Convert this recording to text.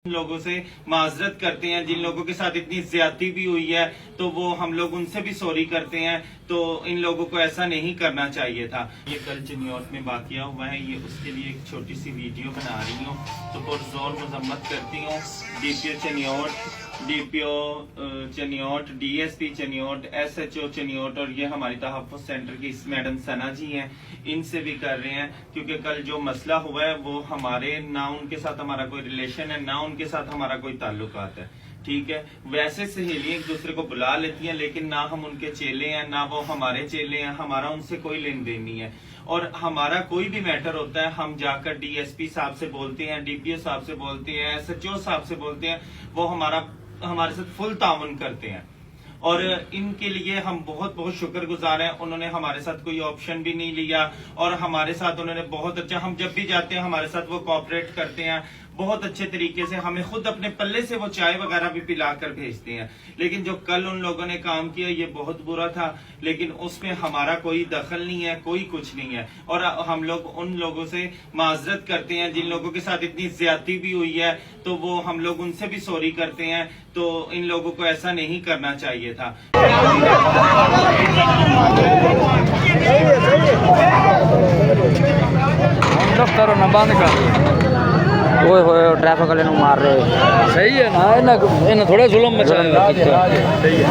लोगों से माजरत करते हैं। जिन लोगों के साथ इतनी ज्यादती भी हुई है तो वो हम लोग उनसे भी सॉरी करते हैं। तो इन लोगों को ऐसा नहीं करना चाहिए था। ये कल चिन्योट में वाकया हुआ है, ये उसके लिए एक छोटी सी वीडियो बना रही हूँ। तो पुरजोर मजम्मत करती हूँ DPO Chiniot, DSP Chiniot, SHO Chiniot और ये हमारी तहफ़्फ़ुज़ सेंटर की इस मैडम सना जी हैं, इनसे भी कर रहे हैं। क्योंकि कल जो मसला हुआ है वो हमारे ना उनके साथ हमारा कोई रिलेशन है, ना उनके साथ हमारा कोई ताल्लुकात है। ठीक है, वैसे सहेलियां एक दूसरे को बुला लेती हैं, लेकिन ना हम उनके चेले हैं ना वो हमारे चेले हैं। हमारा उनसे कोई लेन देन नहीं है। और हमारा कोई भी मैटर होता है हम जाकर डीएसपी साहब से बोलते हैं, डीपीओ साहब से बोलते हैं, एसएचओ साहब से बोलते हैं। वो हमारे साथ फुल ताउन करते हैं और इनके लिए हम बहुत बहुत शुक्रगुजार हैं। उन्होंने हमारे साथ कोई ऑप्शन भी नहीं लिया और हमारे साथ उन्होंने बहुत अच्छा, हम जब भी जाते हैं हमारे साथ वो कोऑपरेट करते हैं बहुत अच्छे तरीके से। हमें खुद अपने पल्ले से वो चाय वगैरह भी पिलाकर भेजते हैं। लेकिन जो कल उन लोगों ने काम किया ये बहुत बुरा था, लेकिन उसमें हमारा कोई दखल नहीं है, कोई कुछ नहीं है। और हम लोग उन लोगों से माजरत करते हैं जिन लोगों के साथ इतनी ज्यादती भी हुई है। तो वो हम लोग उनसे भी सॉरी करते हैं। तो इन लोगों को ऐसा नहीं करना चाहिए था। करो ना बंद कर ट्रैफिक वाले मार रहे। सही है ना, इन्हें थोड़ा जुल्म मचाया। सही है।